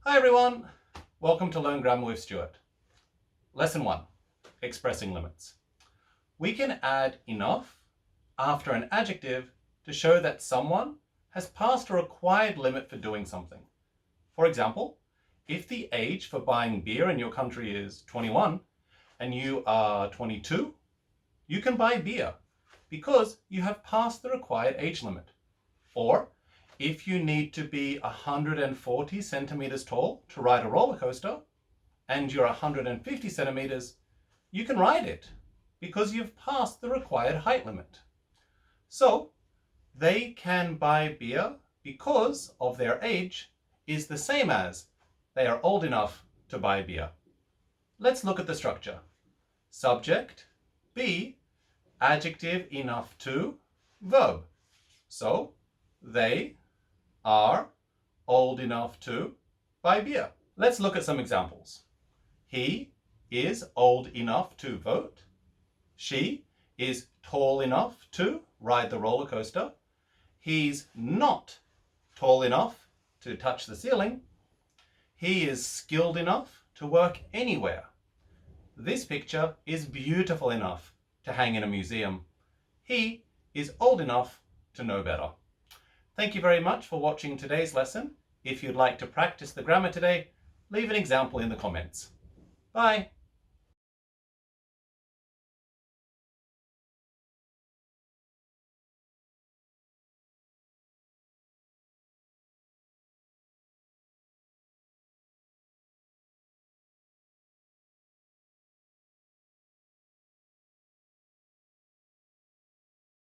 Hi everyone, welcome to Learn Grammar with Stuart. Lesson 1, Expressing Limits. We can add enough after an adjective to show that someone has passed a required limit for doing something. For example, if the age for buying beer in your country is 21 and you are 22, you can buy beer because you have passed the required age limit. Or if you need to be 140 centimeters tall to ride a roller coaster and you're 150 centimeters, you can ride it because you've passed the required height limit. So they can buy beer because of their age is the same as they are old enough to buy beer. Let's look at the structure. Subject, be, adjective enough to, verb. So they are old enough to buy beer. Let's look at some examples. He is old enough to vote. She is tall enough to ride the roller coaster. He's not tall enough to touch the ceiling. He is skilled enough to work anywhere. This picture is beautiful enough to hang in a museum. He is old enough to know better. Thank you very much for watching today's lesson. If you'd like to practice the grammar today, leave an example in the comments. Bye.